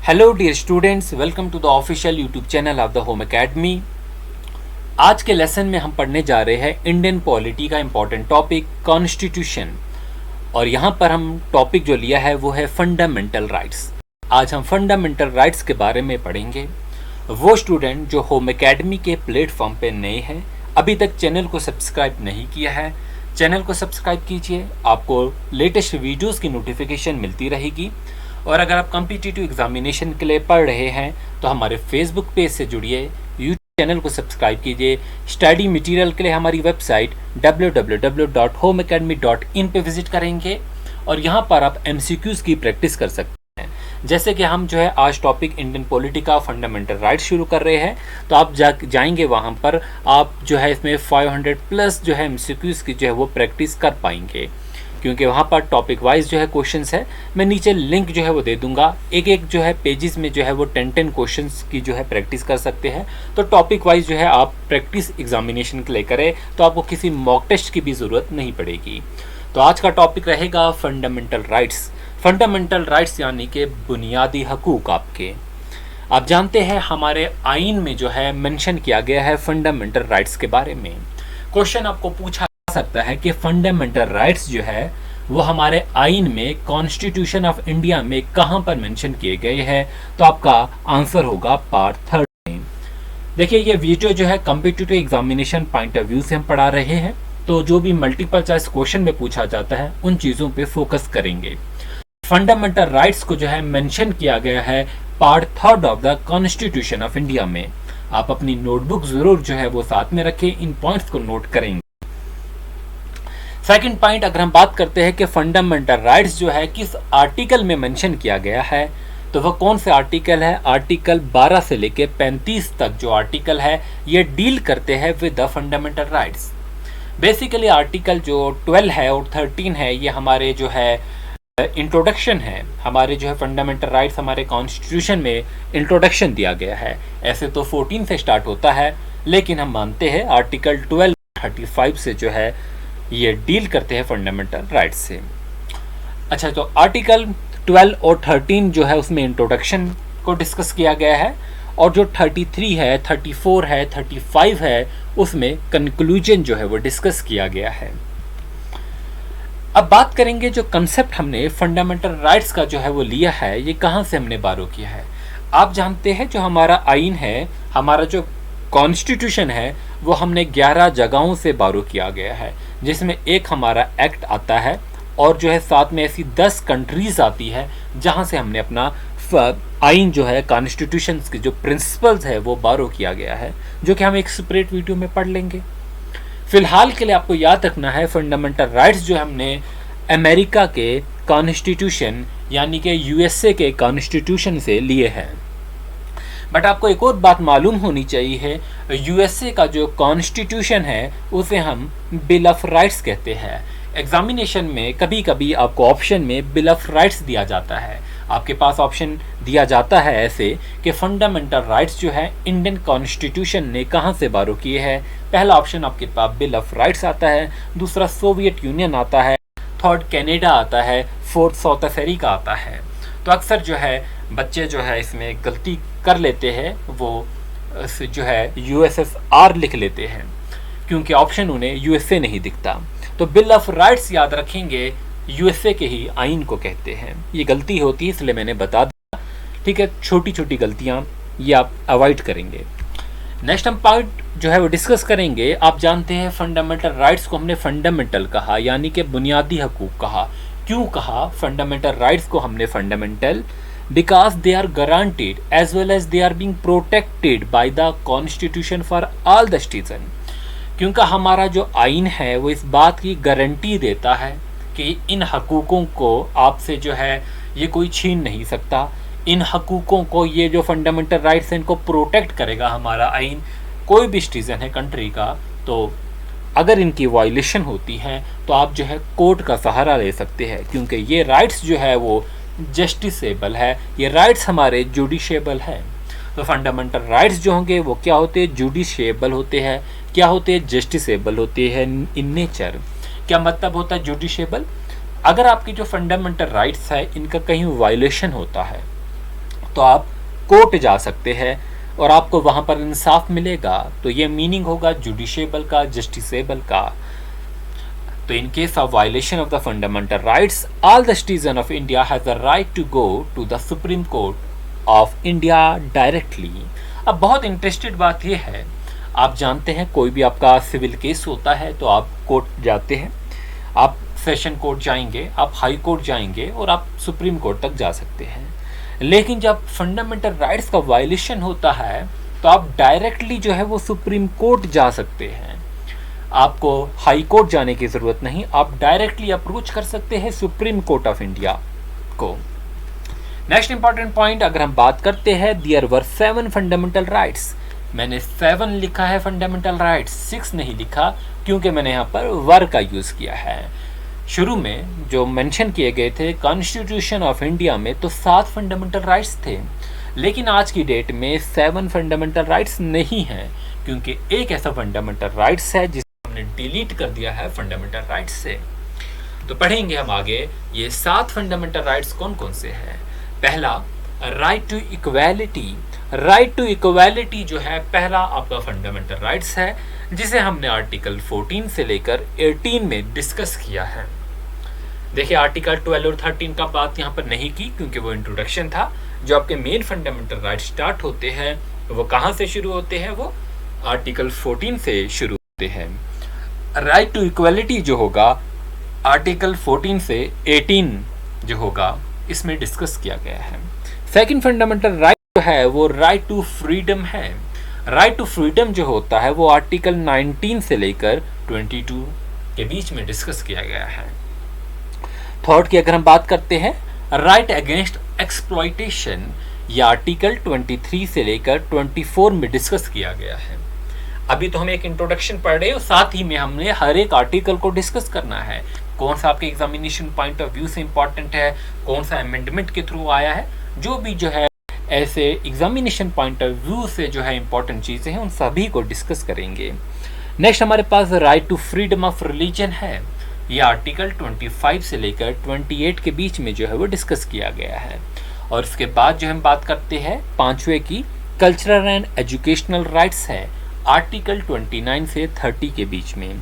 Hello dear students, welcome to the official YouTube channel of the home academy. आज के lesson में हम पढ़ने जा रहे हैं इंडियन पॉलिटी का इम्पोर्टेंट टॉपिक कॉन्स्टिट्यूशन। और यहाँ पर हम टॉपिक जो लिया है वो है फंडामेंटल राइट्स। आज हम फंडामेंटल राइट्स के बारे में पढ़ेंगे। वो स्टूडेंट जो होम एकेडमी के प्लेटफॉर्म पे नए हैं, अभी तक चैनल को सब्सक्राइब नहीं किया है, चैनल को सब्सक्राइब कीजिए। आपको लेटेस्ट वीडियोस की नोटिफिकेशन मिलती रहेगी। और अगर आप कॉम्पिटिटिव एग्जामिनेशन के लिए पढ़ रहे हैं तो हमारे फेसबुक पेज से जुड़िए, यूट्यूब चैनल को सब्सक्राइब कीजिए। स्टडी मटेरियल के लिए हमारी वेबसाइट www.homeacademy.in पे विजिट करेंगे और यहाँ पर आप MCQs की प्रैक्टिस कर सकते हैं। जैसे कि हम जो है आज टॉपिक इंडियन पॉलिटी का फंडामेंटल राइट्स शुरू कर रहे हैं, तो आप जाएंगे वहाँ पर आप जो है इसमें 500 प्लस जो है MCQs की जो है वो प्रैक्टिस कर पाएंगे, क्योंकि वहाँ पर टॉपिक वाइज जो है क्वेश्चंस है। मैं नीचे लिंक जो है वो दे दूंगा। एक एक जो है पेजेस में जो है वो 10 क्वेश्चंस की जो है प्रैक्टिस कर सकते हैं। तो टॉपिक वाइज जो है आप प्रैक्टिस एग्जामिनेशन के लिए करें तो आपको किसी मॉक टेस्ट की भी ज़रूरत नहीं पड़ेगी। तो आज का टॉपिक रहेगा फंडामेंटल राइट्स। फंडामेंटल राइट्स यानी कि बुनियादी हकूक़ आपके। आप जानते हैं हमारे आइन में जो है मेंशन किया गया है फंडामेंटल राइट्स के बारे में। क्वेश्चन आपको पूछा सकता है कि फंडामेंटल राइट्स जो है वो हमारे आइन में कॉन्स्टिट्यूशन ऑफ इंडिया में कहां पर मेंशन किए गए हैं, तो आपका आंसर होगा पार्ट 3 में। देखिए, ये वीडियो जो है competitive examination point of view से हम पढ़ा रहे हैं, तो जो भी मल्टीपल चॉइस क्वेश्चन में पूछा जाता है उन चीजों पे फोकस करेंगे। फंडामेंटल राइट्स को जो है मेंशन किया गया है part 3 of the constitution of India में। आप अपनी नोटबुक जरूर जो है वो साथ में रखें, इन पॉइंट्स को नोट करेंगे। सेकंड पॉइंट, अगर हम बात करते हैं कि फंडामेंटल राइट्स जो है किस आर्टिकल में मेंशन किया गया है, तो वह कौन से आर्टिकल है? आर्टिकल 12 से लेकर 35 तक जो आर्टिकल है ये डील करते हैं with the fundamental rights. Basically article जो 12 है और 13 है ये हमारे जो है इंट्रोडक्शन है। हमारे जो है फंडामेंटल राइट्स हमारे कॉन्स्टिट्यूशन में इंट्रोडक्शन दिया गया है। ऐसे तो 14 से स्टार्ट होता है, लेकिन हम मानते हैं आर्टिकल 12 35 से जो है ये डील करते हैं फंडामेंटल राइट्स से। अच्छा, तो आर्टिकल 12 और 13 जो है उसमें इंट्रोडक्शन को डिस्कस किया गया है, और जो 33 है, 34 है, 35 है उसमें कंक्लूजन जो है वो डिस्कस किया गया है। अब बात करेंगे जो कंसेप्ट हमने फंडामेंटल राइट्स का जो है वो लिया है, ये कहाँ से हमने बारो किया है। आप जानते हैं जो हमारा आइन है, हमारा जो कॉन्स्टिट्यूशन है वो हमने 11 जगहों से बारो किया गया है, जिसमें एक हमारा एक्ट आता है और जो है साथ में ऐसी 10 कंट्रीज आती है जहां से हमने अपना आइन जो है कॉन्स्टिट्यूशन के जो प्रिंसिपल्स है वो बारो किया गया है, जो कि हम एक सेपरेट वीडियो में पढ़ लेंगे। फिलहाल के लिए आपको याद रखना है फंडामेंटल राइट्स जो हमने अमेरिका के कॉन्स्टिट्यूशन यानी कि USA के कॉन्स्टिट्यूशन से लिए हैं। बट आपको एक और बात मालूम होनी चाहिए है, USA का जो कॉन्स्टिट्यूशन है उसे हम बिल ऑफ राइट्स कहते हैं। एग्जामिनेशन में कभी कभी आपको ऑप्शन में बिल ऑफ राइट्स दिया जाता है। आपके पास ऑप्शन दिया जाता है ऐसे कि फंडामेंटल राइट्स जो है इंडियन कॉन्स्टिट्यूशन ने कहाँ से बारो किए हैं। पहला ऑप्शन आपके पास बिल ऑफ राइट्स आता है, दूसरा सोवियत यूनियन आता है, थर्ड कनाडा आता है, फोर्थ साउथ अफ्रीका आता है। तो अक्सर जो है बच्चे जो है इसमें गलती कर लेते हैं, वो जो है USSR लिख लेते हैं क्योंकि ऑप्शन उन्हें USA नहीं दिखता। तो बिल ऑफ राइट्स याद रखेंगे, USA के ही आइन को कहते हैं। ये गलती होती है इसलिए मैंने बता दिया, ठीक है। छोटी छोटी गलतियां ये आप अवॉइड करेंगे। नेक्स्ट हम पॉइंट जो है वो डिस्कस करेंगे। आप जानते हैं फंडामेंटल राइट्स को हमने फंडामेंटल कहा, यानी कि बुनियादी हकूक कहा। क्यों कहा फंडामेंटल राइट्स को हमने fundamental? Because they are guaranteed as well as they are being protected by the constitution for all the citizen. क्योंकि हमारा जो आइन है वो इस बात की गारंटी देता है कि इन हकूक़ों को आपसे जो है ये कोई छीन नहीं सकता। इन हकूक़ों को ये जो फंडामेंटल राइट्स हैं इनको प्रोटेक्ट करेगा हमारा आइन। कोई भी सिटीज़न है कंट्री का, तो अगर इनकी वायलेशन होती है तो आप जो है कोर्ट का सहारा ले सकते हैं, क्योंकि ये राइट्स जो है वो जस्टिसेबल है, ये राइट्स हमारे जुडिशेबल है। तो फंडामेंटल राइट्स जो होंगे वो क्या होते हैं? जुडिशेबल होते हैं। क्या होते हैं? जस्टिसेबल होते हैं इन नेचर। क्या मतलब होता है जुडिशेबल? अगर आपकी जो फंडामेंटल राइट्स है इनका कहीं वायलेशन होता है तो आप कोर्ट जा सकते हैं और आपको वहाँ पर इंसाफ मिलेगा। तो ये मीनिंग होगा जुडिशेबल का, जस्टिसेबल का। तो in case of violation of the fundamental rights, all the citizen of India has the right to go to the Supreme Court of India directly। अब बहुत इंटरेस्टेड बात यह है, आप जानते हैं कोई भी आपका सिविल केस होता है तो आप कोर्ट जाते हैं, आप सेशन कोर्ट जाएंगे, आप हाई कोर्ट जाएंगे और आप सुप्रीम कोर्ट तक जा सकते हैं। लेकिन जब फंडामेंटल राइट्स का वायलेशन होता है तो आप डायरेक्टली जो है वो सुप्रीम कोर्ट जा सकते हैं। आपको हाई कोर्ट जाने की ज़रूरत नहीं, आप डायरेक्टली अप्रोच कर सकते हैं सुप्रीम कोर्ट ऑफ इंडिया को। नेक्स्ट इंपॉर्टेंट पॉइंट, अगर हम बात करते हैं, देयर वर 7 फंडामेंटल राइट्स। मैंने 7 लिखा है फंडामेंटल राइट्स, 6 नहीं लिखा क्योंकि मैंने यहाँ पर वर का यूज़ किया है। शुरू में जो मेंशन किए गए थे कॉन्स्टिट्यूशन ऑफ इंडिया में तो 7 फंडामेंटल राइट्स थे, लेकिन आज की डेट में 7 फंडामेंटल राइट्स नहीं हैं, क्योंकि एक ऐसा फंडामेंटल राइट्स है जिसे हमने डिलीट कर दिया है फंडामेंटल राइट्स से। तो पढ़ेंगे हम आगे ये 7 फंडामेंटल राइट्स कौन कौन से हैं। पहला, right to equality. Right to equality जो है पहला आपका फंडामेंटल राइट्स है, जिसे हमने आर्टिकल 14 से लेकर 18 में डिस्कस किया है। देखिए आर्टिकल 12 और 13 का बात यहाँ पर नहीं की क्योंकि वो इंट्रोडक्शन था। जो आपके मेन फंडामेंटल राइट्स स्टार्ट होते हैं वो कहाँ से शुरू होते हैं, वो आर्टिकल 14 से शुरू होते हैं। राइट टू इक्वालिटी जो होगा आर्टिकल 14 से 18 जो होगा इसमें डिस्कस किया गया है। सेकंड फंडामेंटल राइट जो है वो राइट टू फ्रीडम है। राइट टू फ्रीडम जो होता है वो आर्टिकल 19 से लेकर 22 के बीच में डिस्कस किया गया है। थर्ड की अगर हम बात करते हैं, राइट अगेंस्ट एक्सप्लॉइटेशन, ये आर्टिकल 23 से लेकर 24 में डिस्कस किया गया है। अभी तो हम एक इंट्रोडक्शन पढ़ रहे हैं और साथ ही में हमने हर एक आर्टिकल को डिस्कस करना है, कौन सा आपके एग्जामिनेशन पॉइंट ऑफ व्यू से इंपॉर्टेंट है, कौन सा अमेंडमेंट के थ्रू आया है, जो भी जो है ऐसे एग्जामिनेशन पॉइंट ऑफ व्यू से जो है इंपॉर्टेंट चीज़ें हैं उन सभी को डिस्कस करेंगे। नेक्स्ट हमारे पास right to freedom of religion है। ये आर्टिकल 25 से लेकर 28 के बीच में जो है वो डिस्कस किया गया है। और इसके बाद जो हम बात करते हैं पांचवे की, कल्चरल एंड एजुकेशनल राइट्स है, आर्टिकल 29 से 30 के बीच में।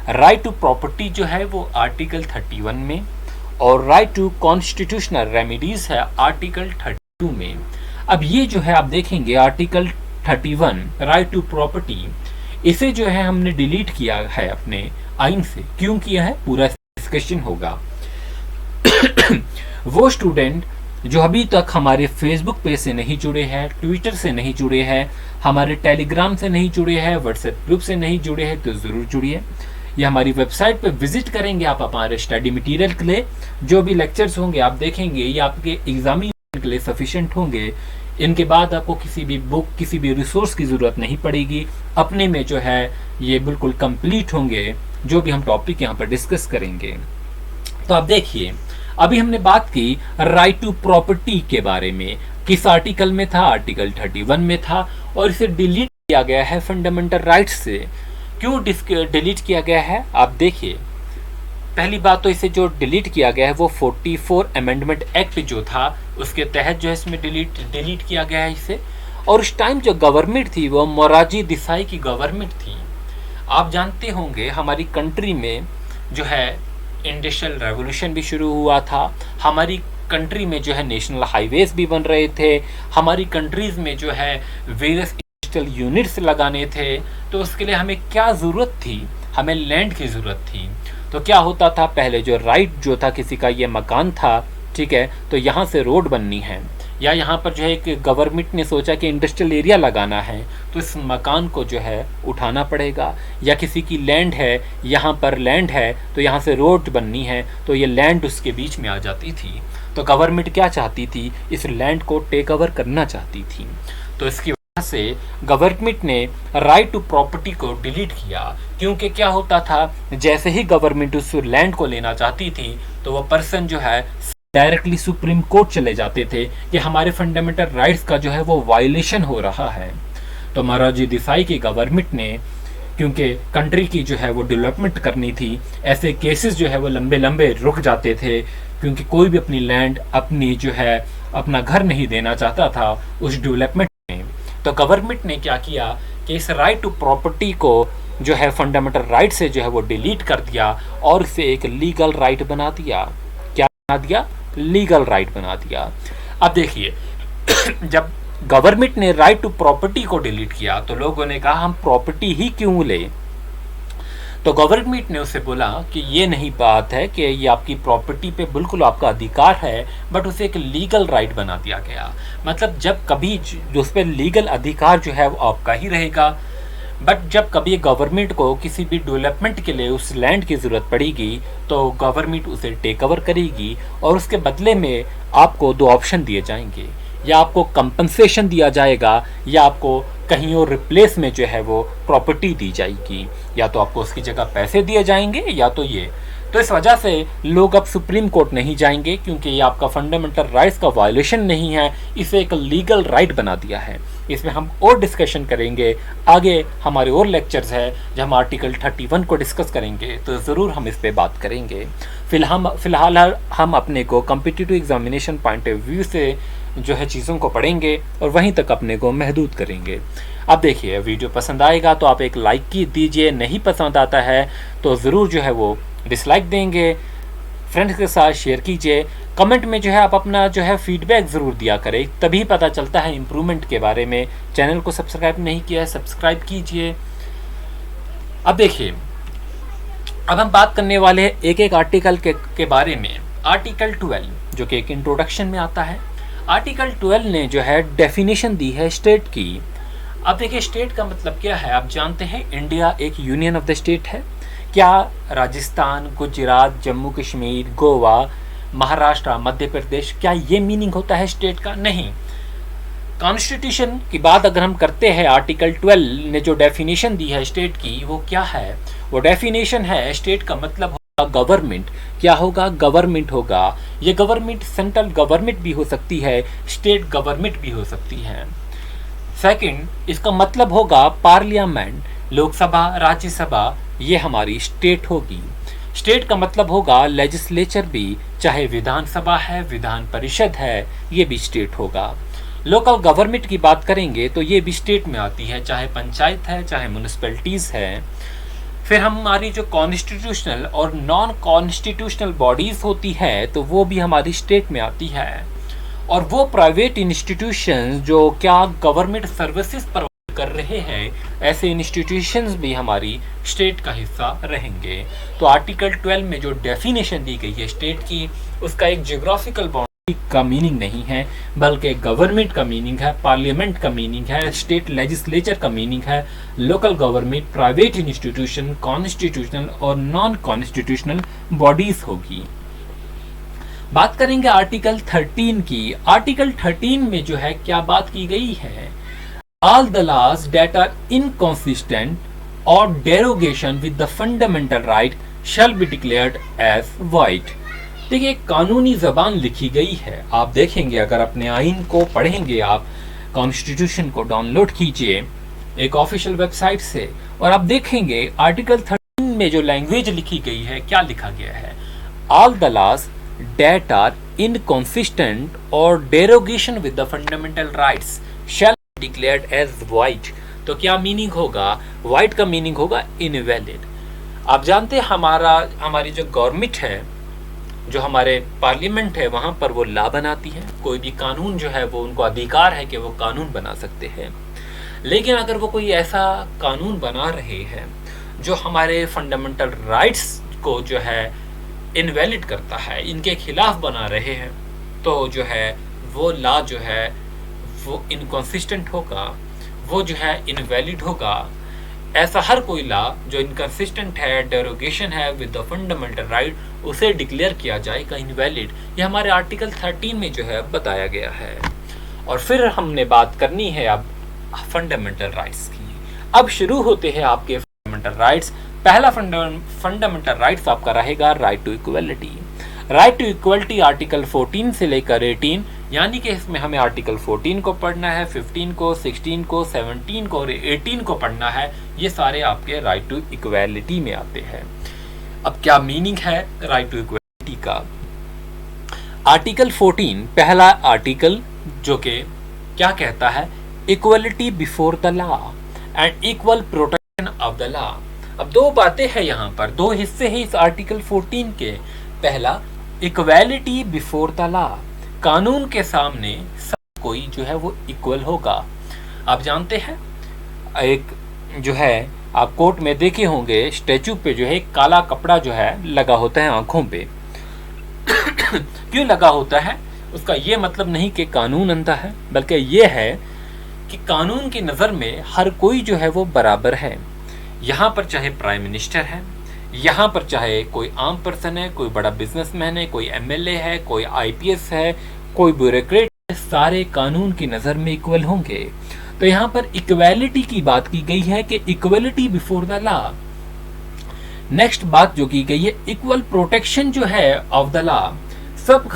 राइट टू प्रॉपर्टी जो है वो आर्टिकल 31 में, और राइट टू कॉन्स्टिट्यूशनल रेमेडीज है आर्टिकल 32 में। अब ये जो है आप देखेंगे आर्टिकल 31 राइट टू प्रॉपर्टी, इसे जो है हमने डिलीट किया है अपने आइन से। क्यों किया है पूरा डिस्कशन होगा। वो स्टूडेंट जो अभी तक हमारे फेसबुक पेज से नहीं जुड़े हैं, ट्विटर से नहीं जुड़े हैं, हमारे टेलीग्राम से नहीं जुड़े हैं, व्हाट्सएप ग्रुप से नहीं जुड़े हैं, तो ज़रूर जुड़िए। या हमारी वेबसाइट पे विजिट करेंगे आप हमारे स्टडी मटेरियल के लिए, जो भी लेक्चर्स होंगे आप देखेंगे ये आपके एग्जामिनेशन के लिए सफिशिएंट होंगे। इनके बाद आपको किसी भी बुक, किसी भी रिसोर्स की ज़रूरत नहीं पड़ेगी, अपने में जो है ये बिल्कुल कंप्लीट होंगे जो भी हम टॉपिक यहाँ पर डिस्कस करेंगे। तो आप देखिए अभी हमने बात की राइट टू प्रॉपर्टी के बारे में, किस आर्टिकल में था, आर्टिकल 31 में था, और इसे डिलीट किया गया है फंडामेंटल राइट्स से। क्यों डिलीट किया गया है आप देखिए। पहली बात तो इसे जो डिलीट किया गया है वो 44 अमेंडमेंट एक्ट जो था उसके तहत जो है इसमें डिलीट किया गया है इसे। और उस टाइम जो गवर्नमेंट थी वो मोरारजी देसाई की गवर्नमेंट थी। आप जानते होंगे हमारी कंट्री में जो है इंडस्ट्रियल रेवोल्यूशन भी शुरू हुआ था, हमारी कंट्री में जो है नेशनल हाईवेज भी बन रहे थे, हमारी कंट्रीज में जो है वेरियस इंडस्ट्रियल यूनिट्स लगाने थे। तो उसके लिए हमें क्या ज़रूरत थी, हमें लैंड की ज़रूरत थी। तो क्या होता था, पहले जो राइट जो था किसी का ये मकान था, ठीक है, तो यहाँ से रोड बननी है, या यहाँ पर जो है एक गवर्नमेंट ने सोचा कि इंडस्ट्रियल एरिया लगाना है तो इस मकान को जो है उठाना पड़ेगा, या किसी की लैंड है, यहाँ पर लैंड है तो यहाँ से रोड बननी है तो ये लैंड उसके बीच में आ जाती थी। तो गवर्नमेंट क्या चाहती थी, इस लैंड को टेक ओवर करना चाहती थी। तो इसकी वजह से गवर्नमेंट ने राइट टू प्रॉपर्टी को डिलीट किया, क्योंकि क्या होता था जैसे ही गवर्नमेंट उस लैंड को लेना चाहती थी तो वो पर्सन जो है डायरेक्टली सुप्रीम कोर्ट चले जाते थे कि हमारे फंडामेंटल राइट्स का जो है वो वायलेशन हो रहा है। तो मोरारजी देसाई की गवर्नमेंट ने, क्योंकि कंट्री की जो है वो डेवलपमेंट करनी थी, ऐसे केसेस जो है वो लंबे लंबे रुक जाते थे, क्योंकि कोई भी अपनी लैंड, अपनी जो है अपना घर नहीं देना चाहता था उस डेवलपमेंट में। तो गवर्नमेंट ने क्या किया कि इस राइट टू प्रॉपर्टी को जो है फंडामेंटल राइट से जो है वो डिलीट कर दिया और इसे एक लीगल राइट बना दिया। क्या बना दिया? लीगल राइट बना दिया। अब देखिए जब गवर्नमेंट ने राइट टू प्रॉपर्टी को डिलीट किया तो लोगों ने कहा हम प्रॉपर्टी ही क्यों ले। तो गवर्नमेंट ने उसे बोला कि ये नहीं बात है कि ये आपकी प्रॉपर्टी पे बिल्कुल आपका अधिकार है, बट उसे एक लीगल राइट बना दिया गया। मतलब जब कभी जो उस पर लीगल अधिकार जो है वो आपका ही रहेगा, बट जब कभी गवर्नमेंट को किसी भी डेवलपमेंट के लिए उस लैंड की ज़रूरत पड़ेगी तो गवर्नमेंट उसे टेक ओवर करेगी और उसके बदले में आपको दो ऑप्शन दिए जाएंगे, या आपको कंपनसेशन दिया जाएगा या आपको कहीं और रिप्लेस में जो है वो प्रॉपर्टी दी जाएगी, या तो आपको उसकी जगह पैसे दिए जाएंगे या तो ये। तो इस वजह से लोग अब सुप्रीम कोर्ट नहीं जाएंगे क्योंकि ये आपका फंडामेंटल राइट्स का वायलेशन नहीं है, इसे एक लीगल राइट बना दिया है। इसमें हम और डिस्कशन करेंगे, आगे हमारे और लेक्चर्स है जब हम आर्टिकल 31 को डिस्कस करेंगे तो ज़रूर हम इस पे बात करेंगे। फिलहाल हम अपने को competitive examination point of view से जो है चीज़ों को पढ़ेंगे और वहीं तक अपने को महदूद करेंगे। अब देखिए वीडियो पसंद आएगा तो आप एक लाइक की दीजिए, नहीं पसंद आता है तो ज़रूर जो है वो डिसलाइक देंगे, फ्रेंड्स के साथ शेयर कीजिए। कमेंट में जो है आप अपना जो है फीडबैक ज़रूर दिया करें, तभी पता चलता है इम्प्रूवमेंट के बारे में। चैनल को सब्सक्राइब नहीं किया है सब्सक्राइब कीजिए। अब देखिए अब हम बात करने वाले हैं एक एक आर्टिकल के बारे में। आर्टिकल 12 जो कि एक इंट्रोडक्शन में आता है। आर्टिकल 12 ने जो है डेफिनेशन दी है स्टेट की। अब देखिए स्टेट का मतलब क्या है, आप जानते हैं इंडिया एक यूनियन ऑफ द स्टेट है। क्या राजस्थान, गुजरात, जम्मू कश्मीर, गोवा, महाराष्ट्र, मध्य प्रदेश, क्या ये मीनिंग होता है स्टेट का? नहीं। कॉन्स्टिट्यूशन की बात अगर हम करते हैं, आर्टिकल 12 ने जो डेफिनेशन दी है स्टेट की वो क्या है? वो डेफिनेशन है स्टेट का मतलब गवर्नमेंट। क्या होगा? गवर्नमेंट होगा। ये गवर्नमेंट सेंट्रल गवर्नमेंट भी हो सकती है, स्टेट गवर्नमेंट भी हो सकती है। सेकंड, इसका मतलब होगा पार्लियामेंट, लोकसभा, राज्यसभा, ये हमारी स्टेट होगी। स्टेट का मतलब होगा लेजिस्लेचर भी, चाहे विधानसभा है, विधान परिषद है, ये भी स्टेट होगा। लोकल गवर्नमेंट की बात करेंगे तो ये भी स्टेट में आती है, चाहे पंचायत है, चाहे म्यूनिसिपैलिटीज़ है। फिर हमारी जो कॉन्स्टिट्यूशनल और नॉन कॉन्स्टिट्यूशनल बॉडीज़ होती है तो वो भी हमारी स्टेट में आती है। और वो प्राइवेट इंस्टीट्यूशंस जो क्या गवर्नमेंट सर्विसेज प्रोवाइड कर रहे हैं, ऐसे इंस्टीट्यूशंस भी हमारी स्टेट का हिस्सा रहेंगे। तो आर्टिकल 12 में जो डेफिनेशन दी गई है स्टेट की, उसका एक जियोग्राफिकल बाउंड्री का मीनिंग नहीं है, बल्कि गवर्नमेंट का मीनिंग है, पार्लियामेंट का मीनिंग है, स्टेट लेजिस्लेचर का मीनिंग है, local government, private institution, constitutional और नॉन कॉन्स्टिट्यूशनल बॉडीज होगी। बात करेंगे आर्टिकल 13 की। आर्टिकल 13 में जो है क्या बात की गई है? All the laws that are inconsistent or derogation with the fundamental right shall be declared as void. देखिए कानूनी जबान लिखी गई है, आप देखेंगे अगर अपने आइन को पढ़ेंगे, आप कॉन्स्टिट्यूशन को डाउनलोड कीजिए एक ऑफिशियल वेबसाइट से और आप देखेंगे आर्टिकल 13 में जो लैंग्वेज लिखी गई है, क्या लिखा गया है? All the laws that are inconsistent or derogation with the fundamental rights shall be declared as void. तो क्या मीनिंग होगा? वाइड का मीनिंग होगा इनवैलिड। आप जानते हैं हमारी जो गवर्नमेंट है, जो हमारे पार्लियामेंट है, वहाँ पर वो लॉ बनाती है। कोई भी कानून जो है वो उनको अधिकार है कि वो कानून बना सकते हैं। लेकिन अगर वो कोई ऐसा कानून बना रहे हैं जो हमारे फंडामेंटल राइट्स को जो है इनवैलिड करता है, इनके खिलाफ बना रहे हैं, तो जो है वो लॉ जो है वो इनकंसिस्टेंट होगा, वो जो है इनवैलिड होगा। ऐसा हर कोई लॉ जो इनकंसिस्टेंट है, डेरोगेशन है विद द फंडामेंटल राइट, उसे डिक्लेयर किया जाएगा इनवैलिड। ये हमारे आर्टिकल 13 में जो है बताया गया है। और फिर हमने बात करनी है अब फंडामेंटल राइट्स की। अब शुरू होते हैं आपके फंडामेंटल राइट्स। पहला फंडामेंटल राइट्स आपका रहेगा right to equality. Right to equality article 14 से लेकर 18, यानी कि इसमें हमें आर्टिकल 14 को पढ़ना है, 15 को, 16 को, 17 को और 18 को पढ़ना है। ये सारे आपके राइट टू इक्वलिटी में आते हैं। अब क्या मीनिंग है राइट टू इक्वलिटी का? आर्टिकल 14 पहला आर्टिकल जो कि क्या कहता है, equality before the law and equal protection of the law. अब दो बातें हैं यहाँ पर, दो हिस्से हैं इस आर्टिकल 14 के। पहला, इक्वालिटी बिफोर द लॉ, कानून के सामने सब कोई जो है वो इक्वल होगा। आप जानते हैं, एक जो है आप कोर्ट में देखे होंगे, स्टैचू पे जो है एक काला कपड़ा जो है लगा होता है आंखों पे। क्यों लगा होता है? उसका ये मतलब नहीं कि कानून अंधा है, बल्कि ये है कि कानून की नज़र में हर कोई जो है वो बराबर है। यहाँ पर चाहे प्राइम मिनिस्टर है, यहाँ पर चाहे कोई आम पर्सन है, कोई बड़ा बिजनेसमैन है, कोई एमएलए है, कोई आईपीएस है, कोई ब्यूरोक्रेट है, सारे कानून की नज़र में इक्वल होंगे। तो यहाँ पर इक्वालिटी की बात की गई है कि equality before the law. Next बात जो की गई है, इक्वल प्रोटेक्शन जो है ऑफ द लॉ, सब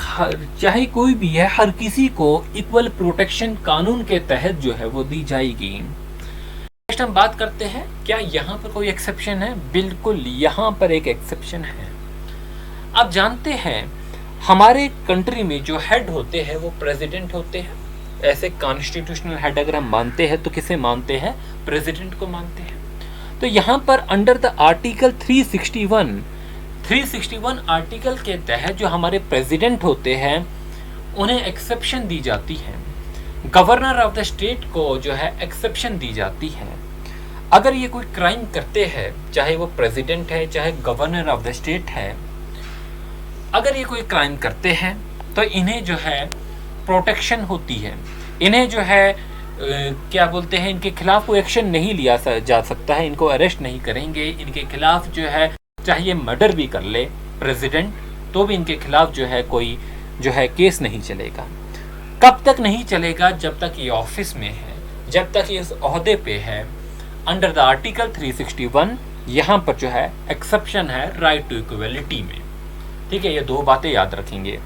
चाहे कोई भी है, हर किसी को इक्वल प्रोटेक्शन कानून के तहत जो है वो दी जाएगी। नेक्स्ट हम बात करते हैं, क्या यहाँ पर कोई एक्सेप्शन है? बिल्कुल, यहाँ पर एक एक्सेप्शन है। आप जानते हैं हमारे कंट्री में जो हेड होते हैं वो प्रेसिडेंट होते हैं। ऐसे कॉन्स्टिट्यूशनल हेड अगर हम मानते हैं तो किसे मानते हैं? प्रेसिडेंट को मानते हैं। तो यहाँ पर अंडर द आर्टिकल 361 आर्टिकल के तहत जो हमारे प्रेसिडेंट होते हैं उन्हें एक्सेप्शन दी जाती है। गवर्नर ऑफ द स्टेट को जो है एक्सेप्शन दी जाती है। अगर ये कोई क्राइम करते हैं, चाहे वो प्रेसिडेंट है चाहे गवर्नर ऑफ द स्टेट है, अगर ये कोई क्राइम करते हैं तो इन्हें जो है प्रोटेक्शन होती है। इन्हें जो है क्या बोलते हैं, इनके खिलाफ कोई एक्शन नहीं लिया जा सकता है, इनको अरेस्ट नहीं करेंगे। इनके खिलाफ जो है चाहे ये मर्डर भी कर ले प्रेसिडेंट, तो भी इनके खिलाफ जो है कोई जो है केस नहीं चलेगा। कब तक नहीं चलेगा? जब तक ये ऑफिस में है, जब तक ये इस ओहदे पे है। अंडर द आर्टिकल 361 यहाँ पर जो है एक्सेप्शन है राइट टू इक्वलिटी में। ठीक है, ये दो बातें याद रखेंगे।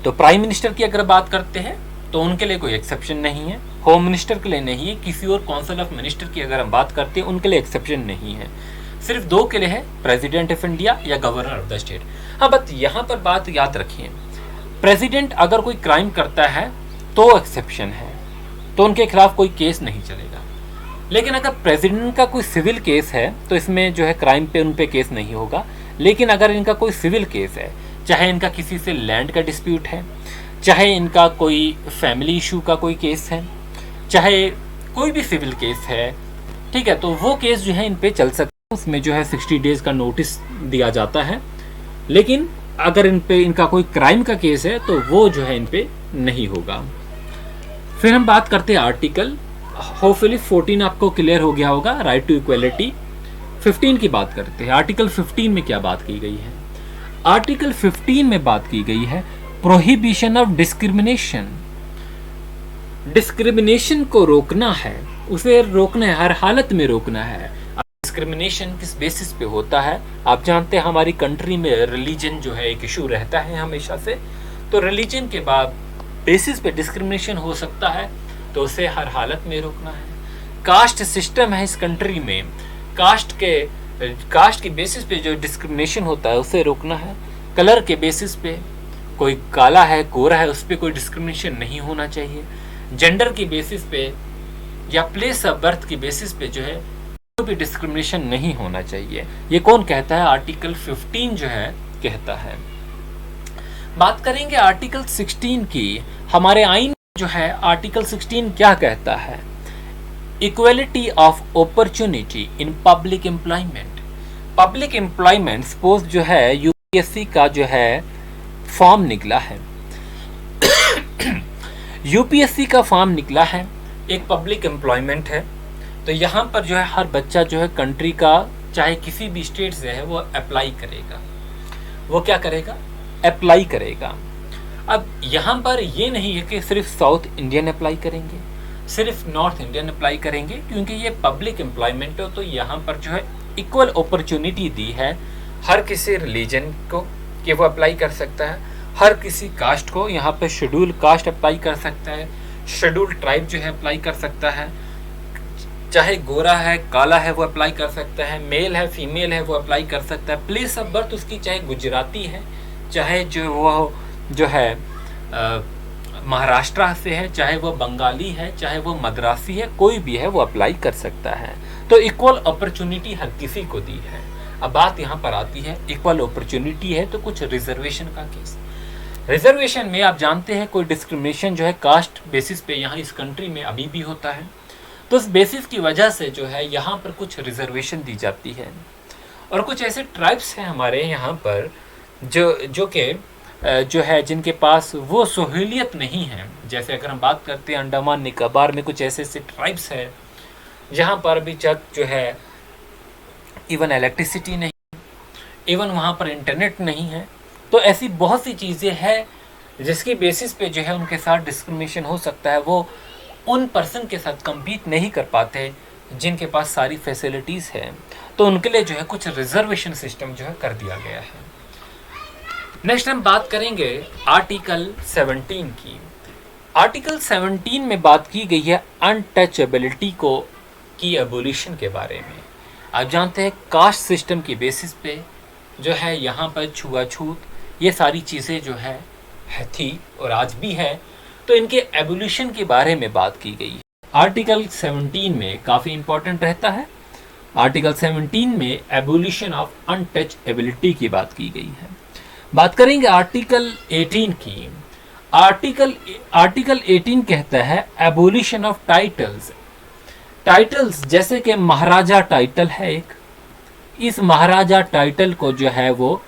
तो प्राइम मिनिस्टर की अगर बात करते हैं तो उनके लिए कोई एक्सेप्शन नहीं है, होम मिनिस्टर के लिए नहीं है, किसी और काउंसिल ऑफ मिनिस्टर की अगर हम बात करते हैं उनके लिए एक्सेप्शन नहीं है। सिर्फ दो के लिए है, प्रेसिडेंट ऑफ इंडिया या गवर्नर ऑफ द स्टेट। हाँ, बट यहाँ पर बात याद रखिए, प्रेसिडेंट अगर कोई क्राइम करता है तो एक्सेप्शन है, तो उनके खिलाफ कोई केस नहीं चलेगा। लेकिन अगर प्रेसिडेंट का कोई सिविल केस है तो इसमें जो है क्राइम पे उन पे केस नहीं होगा। लेकिन अगर इनका कोई सिविल केस है, चाहे इनका किसी से लैंड का डिस्प्यूट है, चाहे इनका कोई फैमिली इशू का कोई केस है, चाहे कोई भी सिविल केस है, ठीक है, तो वो केस जो है इन पे चल सकता है। उसमें जो है 60 डेज का नोटिस दिया जाता है। लेकिन अगर इन पे इनका कोई क्राइम का केस है तो वो जो है इन पे नहीं होगा। फिर हम बात करते हैं आर्टिकल, होपफुली 14 आपको क्लियर हो गया होगा, राइट टू इक्वलिटी। 15 की बात करते हैं। आर्टिकल 15 में क्या बात की गई है? आर्टिकल 15 में बात की गई है प्रोहिबिशन ऑफ डिस्क्रिमिनेशन। डिस्क्रिमिनेशन को रोकना है, उसे रोकना है, हर हालत में रोकना है। डिस्क्रिमिनेशन किस बेसिस पे होता है? आप जानते हैं हमारी कंट्री में रिलीजन जो है एक इशू रहता है हमेशा से। तो रिलीजन के बाद बेसिस पे डिस्क्रिमिनेशन हो सकता है, तो उसे हर हालत में रोकना है। कास्ट सिस्टम है इस कंट्री में, कास्ट के बेसिस पे जो डिस्क्रिमिनेशन होता है उसे रोकना है। कलर के बेसिस पे, कोई काला है गोरा है, उस पर कोई डिस्क्रिमिनेशन नहीं होना चाहिए। जेंडर की बेसिस पे या प्लेस ऑफ बर्थ की बेसिस पे जो है कोई भी डिस्क्रिमिनेशन नहीं होना चाहिए। ये कौन कहता है? आर्टिकल 15 जो है कहता है। बात करेंगे आर्टिकल 16 की। हमारे आइन जो है आर्टिकल 16 क्या कहता है? Equality of opportunity in public employment. Public employment suppose जो है यूपीएससी का जो है फॉर्म निकला है यूपीएससी का फॉर्म निकला है, एक पब्लिक एम्प्लॉयमेंट है। तो यहाँ पर जो है हर बच्चा जो है कंट्री का चाहे किसी भी स्टेट से है वो अप्लाई करेगा। वो क्या करेगा? अप्लाई करेगा। अब यहाँ पर ये नहीं है कि सिर्फ साउथ इंडियन अप्लाई करेंगे, सिर्फ नॉर्थ इंडियन अप्लाई करेंगे, क्योंकि ये पब्लिक एम्प्लॉयमेंट है। तो यहाँ पर जो है इक्वल अपॉर्चुनिटी दी है हर किसी रिलीजन को कि वो अप्लाई कर सकता है, हर किसी कास्ट को। यहाँ पे शेड्यूल कास्ट अप्लाई कर सकता है, शेड्यूल ट्राइब जो है अप्लाई कर सकता है, चाहे गोरा है काला है वो अप्लाई कर सकता है, मेल है फीमेल है वो अप्लाई कर सकता है। प्लेस ऑफ बर्थ उसकी चाहे गुजराती है, चाहे जो वो जो है महाराष्ट्र से है, चाहे वो बंगाली है, चाहे वो मद्रासी है, कोई भी है वो अप्लाई कर सकता है। तो इक्वल अपॉर्चुनिटी हर किसी को दी है। अब बात यहाँ पर आती है, इक्वल अपॉर्चुनिटी है तो कुछ रिजर्वेशन का केस। रिजर्वेशन में आप जानते हैं कोई डिस्क्रिमिनेशन जो है कास्ट बेसिस पे यहाँ इस कंट्री में अभी भी होता है, तो उस बेसिस की वजह से जो है यहाँ पर कुछ रिजर्वेशन दी जाती है। और कुछ ऐसे ट्राइब्स हैं हमारे यहाँ पर जो कि जो है जिनके पास वो सहूलियत नहीं है। जैसे अगर हम बात करते हैं अंडमान निकोबार में कुछ ऐसे ऐसे ट्राइब्स हैं जहाँ पर अभी तक जो है इवन इलेक्ट्रिसिटी नहीं, इवन वहाँ पर इंटरनेट नहीं है। तो ऐसी बहुत सी चीज़ें हैं जिसकी बेसिस पे जो है उनके साथ डिस्क्रिमिनेशन हो सकता है। वो उन पर्सन के साथ compete नहीं कर पाते जिनके पास सारी फैसिलिटीज़ हैं, तो उनके लिए जो है कुछ रिजर्वेशन सिस्टम जो है कर दिया गया है। नेक्स्ट हम बात करेंगे आर्टिकल 17 की। आर्टिकल 17 में बात की गई है अनटचेबिलिटी की एबोलिशन के बारे में। आप जानते हैं कास्ट सिस्टम की बेसिस पे जो है यहाँ पर छुआछूत ये सारी चीज़ें जो है थी और आज भी है, तो इनके एबोलिशन के बारे में बात की गई है। आर्टिकल 17 में काफ़ी इंपॉर्टेंट रहता है। आर्टिकल 17 में एबोलिशन ऑफ अनटचेबिलिटी की बात की गई है। बात करेंगे आर्टिकल 18 की। आर्टिकल 18 कहता है एबोलिशन ऑफ टाइटल्स जैसे कि महाराजा टाइटल है एक, इस महाराजा टाइटल को जो है वो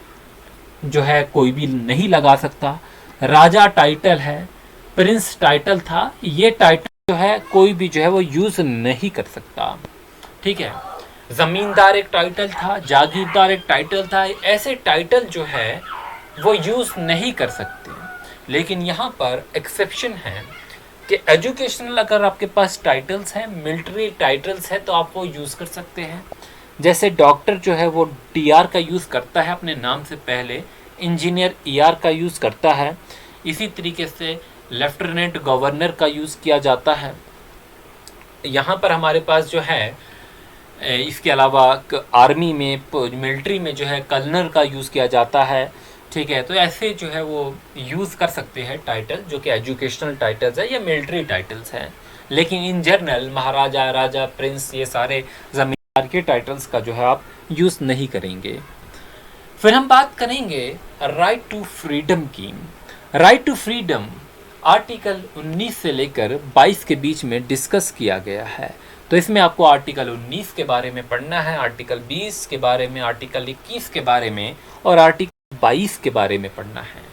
जो है कोई भी नहीं लगा सकता। राजा टाइटल है, प्रिंस टाइटल था, ये टाइटल जो है कोई भी जो है वो यूज़ नहीं कर सकता। ठीक है, ज़मींदार एक टाइटल था, जागीरदार एक टाइटल था, ऐसे टाइटल जो है वो यूज़ नहीं कर सकते। लेकिन यहाँ पर एक्सेप्शन है कि एजुकेशनल अगर आपके पास टाइटल्स हैं, मिलिट्री टाइटल्स हैं, तो आप वो यूज़ कर सकते हैं। जैसे डॉक्टर जो है वो टीआर का यूज़ करता है अपने नाम से पहले, इंजीनियर ईआर का यूज़ करता है। इसी तरीके से लेफ्टिनेंट गवर्नर का यूज़ किया जाता है। यहाँ पर हमारे पास जो है इसके अलावा आर्मी में, मिलिट्री में जो है कर्नल का यूज़ किया जाता है। ठीक है, तो ऐसे जो है वो यूज़ कर सकते हैं टाइटल जो कि एजुकेशनल टाइटल्स है या मिलिट्री टाइटल्स हैं। लेकिन in general Maharaja, Raja, Prince, ये सारे ज़मींदार के टाइटल्स का जो है आप यूज़ नहीं करेंगे। फिर हम बात करेंगे राइट टू फ्रीडम की। राइट टू फ्रीडम आर्टिकल 19 से लेकर 22 के बीच में डिस्कस किया गया है। तो इसमें आपको आर्टिकल 19 के बारे में पढ़ना है, आर्टिकल 20 के बारे में, आर्टिकल 21 के बारे में और आर्टिकल 22 के बारे में पढ़ना है।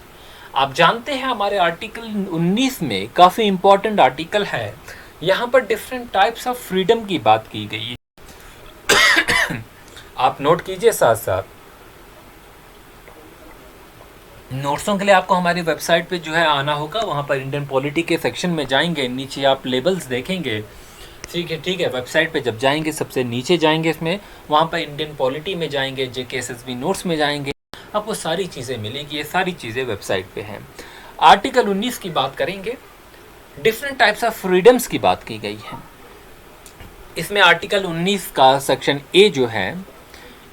आप जानते हैं हमारे आर्टिकल 19 में काफ़ी इंपॉर्टेंट आर्टिकल है। यहाँ पर डिफरेंट टाइप्स ऑफ फ्रीडम की बात की गई है। आप नोट कीजिए, साथ साथ नोट्सों के लिए आपको हमारी वेबसाइट पे जो है आना होगा। वहाँ पर इंडियन पॉलिटी के सेक्शन में जाएंगे, नीचे आप लेबल्स देखेंगे। ठीक है, वेबसाइट पे जब जाएंगे सबसे नीचे जाएंगे, इसमें वहाँ पर इंडियन पॉलिटी में जाएंगे, JKSSB नोट्स में जाएंगे, आपको सारी चीज़ें मिलेगी। ये सारी चीज़ें वेबसाइट पे हैं। आर्टिकल 19 की बात करेंगे, डिफरेंट टाइप्स ऑफ फ्रीडम्स की बात की गई है। इसमें आर्टिकल 19 का सेक्शन ए जो है,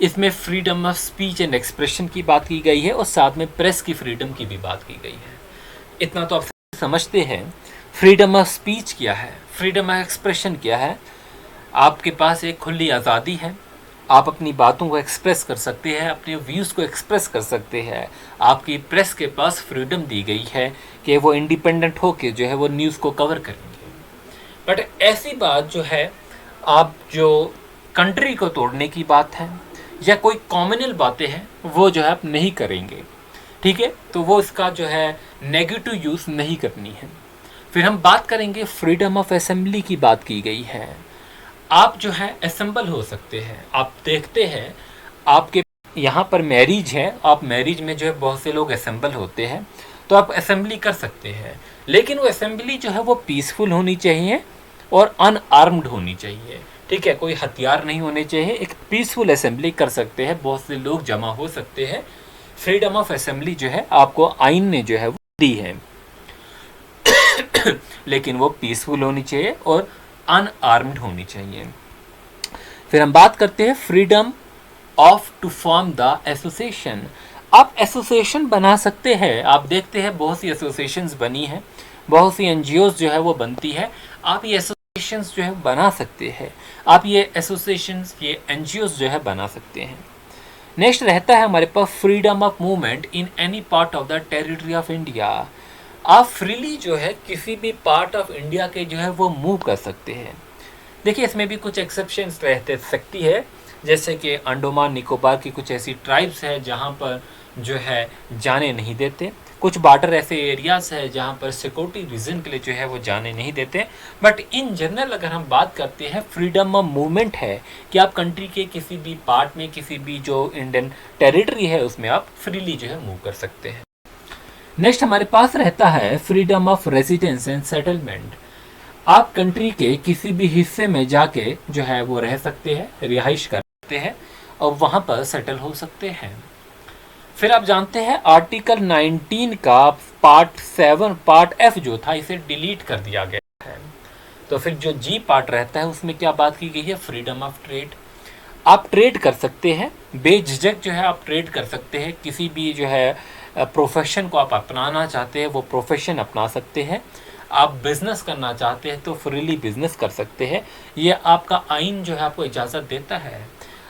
इसमें freedom of speech and expression की बात की गई है और साथ में प्रेस की फ्रीडम की भी बात की गई है। इतना तो आप समझते हैं फ्रीडम ऑफ स्पीच क्या है, फ्रीडम ऑफ एक्सप्रेशन क्या है। आपके पास एक खुली आज़ादी है, आप अपनी बातों को एक्सप्रेस कर सकते हैं, अपने व्यूज़ को एक्सप्रेस कर सकते हैं। आपकी प्रेस के पास फ्रीडम दी गई है कि वो इंडिपेंडेंट होकर जो है वो न्यूज़ को कवर करेंगे। बट ऐसी बात जो है, आप जो कंट्री को तोड़ने की बात है या कोई कॉमनल बातें हैं, वो जो है आप नहीं करेंगे। ठीक है, तो वो इसका जो है नेगेटिव यूज़ नहीं करनी है। फिर हम बात करेंगे फ्रीडम ऑफ असेंबली की बात की गई है। आप जो है असेंबल हो सकते हैं। आप देखते हैं आपके यहाँ पर मैरिज है, आप मैरिज में जो है बहुत से लोग असेंबल होते हैं, तो आप असेंबली कर सकते हैं। लेकिन वो असेंबली जो है वो पीसफुल होनी चाहिए और अनआर्म्ड होनी चाहिए। ठीक है, कोई हथियार नहीं होने चाहिए। एक पीसफुल असेंबली कर सकते हैं, बहुत से लोग जमा हो सकते हैं। फ्रीडम ऑफ असेंबली जो है आपको आइन ने जो है वो दी है। लेकिन वो पीसफुल होनी चाहिए और अनआर्म्ड होनी चाहिए। फिर हम बात करते हैं freedom of to form the association. आप एसोसिएशन बना सकते हैं। आप देखते हैं बहुत सी एसोसिएशंस बनी हैं, बहुत सी एनजीओज जो है वो बनती है। आप ये एसोसिएशंस जो है बना सकते हैं, आप ये एसोसिएशंस, ये एनजीओज जो है बना सकते हैं। नेक्स्ट रहता है हमारे पास freedom of movement in any part of the territory of India. आप फ्रीली जो है किसी भी पार्ट ऑफ इंडिया के जो है वो मूव कर सकते हैं। देखिए इसमें भी कुछ एक्सेप्शंस रहते सकती है, जैसे कि अंडमान निकोबार की कुछ ऐसी ट्राइब्स है जहाँ पर जो है जाने नहीं देते, कुछ बॉर्डर ऐसे एरियाज है जहाँ पर सिक्योरिटी रीजन के लिए जो है वो जाने नहीं देते। बट इन जनरल अगर हम बात करते हैं, फ्रीडम ऑफ मूवमेंट है कि आप कंट्री के किसी भी पार्ट में, किसी भी जो इंडियन टेरिटरी है उसमें आप फ्रीली जो है मूव कर सकते हैं। नेक्स्ट हमारे पास रहता है freedom of residence and settlement. आप कंट्री के किसी भी हिस्से में जाके जो है वो रह सकते हैं, रिहाइश कर सकते हैं और वहाँ पर सेटल हो सकते हैं। फिर आप जानते हैं आर्टिकल 19 का पार्ट 7 पार्ट एफ जो था इसे डिलीट कर दिया गया है। तो फिर जो जी पार्ट रहता है उसमें क्या बात की गई है, फ्रीडम ऑफ ट्रेड। आप ट्रेड कर सकते हैं, बेझिझक जो है आप ट्रेड कर सकते हैं। किसी भी जो है प्रोफेशन को आप अपनाना चाहते हैं वो प्रोफेशन अपना सकते हैं। आप बिजनेस करना चाहते हैं तो फ्रीली बिजनेस कर सकते हैं। ये आपका आइन जो है आपको इजाज़त देता है।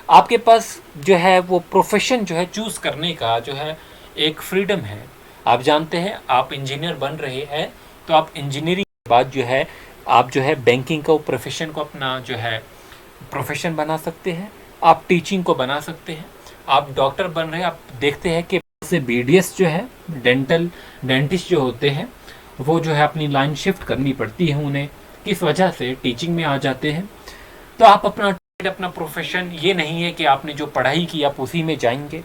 आपके पास जो है वो प्रोफेशन जो है चूज़ करने का जो है एक फ्रीडम है। आप जानते हैं आप इंजीनियर बन रहे हैं तो आप इंजीनियरिंग के बाद जो है आप जो है बैंकिंग को प्रोफेशन को अपना जो है प्रोफेशन बना सकते हैं। आप टीचिंग को बना सकते हैं। आप डॉक्टर बन रहे हैं, आप देखते हैं कि से बीडीएस जो है डेंटिस्ट जो होते हैं वो जो है अपनी लाइन शिफ्ट करनी पड़ती है उन्हें, किस वजह से टीचिंग में आ जाते हैं। तो आप अपना प्रोफेशन, ये नहीं है कि आपने जो पढ़ाई की आप उसी में जाएंगे,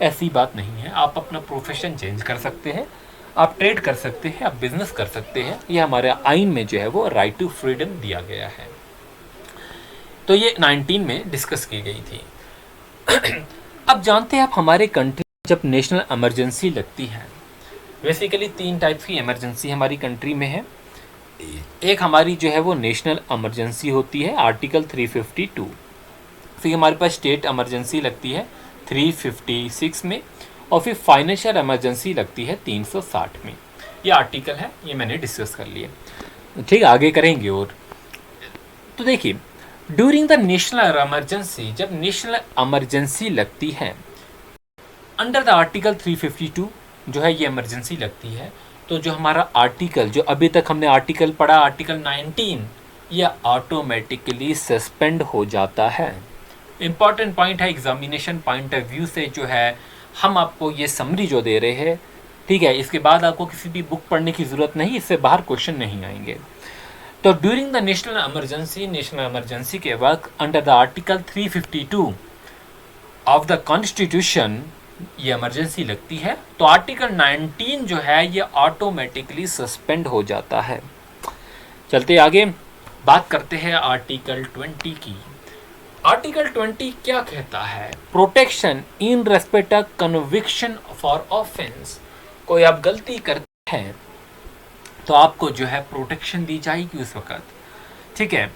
ऐसी बात नहीं है। आप अपना प्रोफेशन चेंज कर सकते हैं, आप ट्रेड कर सकते हैं, आप बिजनेस कर सकते हैं। ये हमारे आइन में जो है वो राइट टू फ्रीडम दिया गया है। तो ये 19 में डिस्कस की गई थी। अब जानते हैं आप हमारे कंट्री जब नेशनल इमरजेंसी लगती है, बेसिकली 3 टाइप की इमरजेंसी हमारी कंट्री में है। एक हमारी जो है वो नेशनल इमरजेंसी होती है आर्टिकल 352। फिर हमारे पास स्टेट इमरजेंसी लगती है 356 में, और फिर फाइनेंशियल इमरजेंसी लगती है 360 में। ये आर्टिकल है, ये मैंने डिस्कस कर लिया। ठीक, आगे करेंगे। और तो देखिए ड्यूरिंग द नेशनल इमरजेंसी, जब नेशनल इमरजेंसी लगती है अंडर द आर्टिकल 352 जो है ये इमरजेंसी लगती है, तो जो हमारा आर्टिकल जो अभी तक हमने आर्टिकल पढ़ा आर्टिकल 19, यह ऑटोमेटिकली सस्पेंड हो जाता है। इम्पॉर्टेंट पॉइंट है, एग्जामिनेशन पॉइंट ऑफ व्यू से जो है हम आपको ये समरी जो दे रहे हैं, ठीक है। इसके बाद आपको किसी भी बुक पढ़ने की ज़रूरत नहीं, इससे बाहर क्वेश्चन नहीं आएंगे। तो ड्यूरिंग द नेशनल इमरजेंसी के वक्त under the article 352 of the constitution ये इमरजेंसी लगती है, तो आर्टिकल 19 जो है ये ऑटोमेटिकली सस्पेंड हो जाता है। चलते आगे बात करते हैं आर्टिकल 20 की। आर्टिकल 20 क्या कहता है, protection in respect of conviction for offence. कोई आप गलती करते हैं तो आपको जो है प्रोटेक्शन दी जाएगी उस वक्त, ठीक है।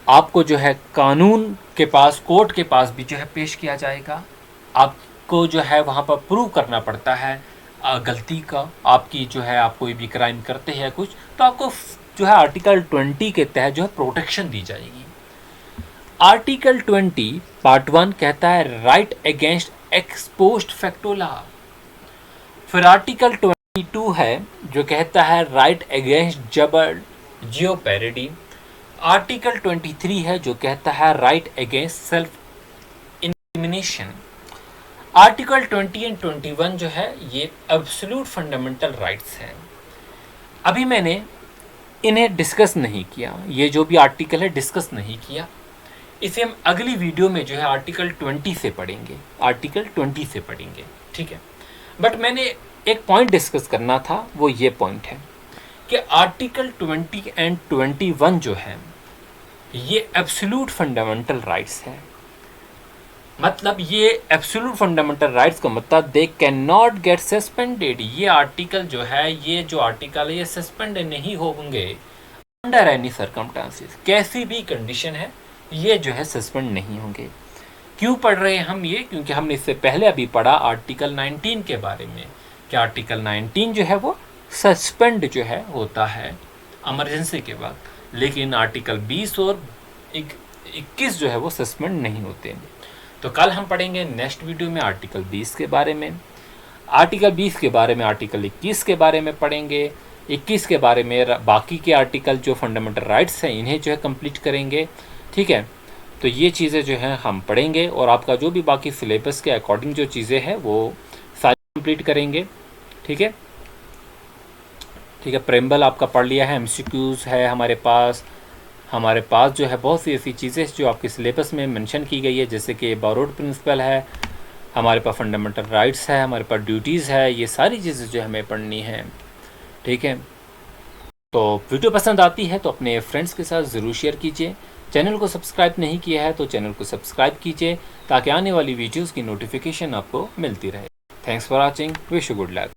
आपको जो है कानून के पास, कोर्ट के पास भी जो है पेश किया जाएगा। आपको जो है वहाँ पर प्रूव करना पड़ता है गलती का, आपकी जो है आप कोई भी क्राइम करते हैं कुछ, तो आपको जो है आर्टिकल 20 के तहत जो है प्रोटेक्शन दी जाएगी। आर्टिकल 20 पार्ट 1 कहता है right against ex post facto law. फिर आर्टिकल 22 है जो कहता है राइट अगेंस्ट जबर जियोपैरिडी। आर्टिकल 23 है जो कहता है right against self incrimination. Article 20 and 21 जो है ये एब्सोल्यूट फंडामेंटल राइट्स हैं। अभी मैंने इन्हें डिस्कस नहीं किया, ये जो भी आर्टिकल है डिस्कस नहीं किया, इसे हम अगली वीडियो में जो है आर्टिकल 20 से पढ़ेंगे, आर्टिकल 20 से पढ़ेंगे, ठीक है। बट मैंने एक पॉइंट डिस्कस करना था, वो ये पॉइंट है कि आर्टिकल 20 एंड 21 जो है ये एब्सोल्यूट फंडामेंटल राइट्स है। मतलब ये एब्सोल्यूट फंडामेंटल राइट्स का मतलब they can not gate suspended. ये आर्टिकल जो है, ये जो आर्टिकल है ये सस्पेंड नहीं होंगे अंडर एनी सर्कमस्टांसेस, कैसी भी कंडीशन है ये जो है सस्पेंड नहीं होंगे। क्यों पढ़ रहे हैं हम ये? क्योंकि हमने इससे पहले अभी पढ़ा आर्टिकल 19 के बारे में कि आर्टिकल 19 जो है वो सस्पेंड जो है होता है इमरजेंसी के बाद, लेकिन आर्टिकल 20 और 21 जो है वो सस्पेंड नहीं होते। तो कल हम पढ़ेंगे नेक्स्ट वीडियो में आर्टिकल 20 के बारे में, आर्टिकल 20 के बारे में आर्टिकल 21 के बारे में पढ़ेंगे, 21 के बारे में बाकी के आर्टिकल जो फंडामेंटल राइट्स हैं इन्हें जो है कंप्लीट करेंगे। ठीक है, तो ये चीज़ें जो हैं हम पढ़ेंगे और आपका जो भी बाकी सिलेबस के अकॉर्डिंग जो चीज़ें हैं वो सारी कंप्लीट करेंगे। ठीक है, ठीक है, प्रेम्बल आपका पढ़ लिया है, एमसीक्यूज़ है हमारे पास जो है बहुत सी ऐसी चीज़ें जो आपके सिलेबस में मेंशन की गई है, जैसे कि बारोड प्रिंसिपल है, हमारे पास फंडामेंटल राइट्स है, हमारे पास ड्यूटीज़ है, ये सारी चीज़ें जो हमें पढ़नी है। ठीक है, तो वीडियो पसंद आती है तो अपने फ्रेंड्स के साथ ज़रूर शेयर कीजिए। चैनल को सब्सक्राइब नहीं किया है तो चैनल को सब्सक्राइब कीजिए ताकि आने वाली वीडियोज़ की नोटिफिकेशन आपको मिलती रहे। Thanks for watching, wish you good luck.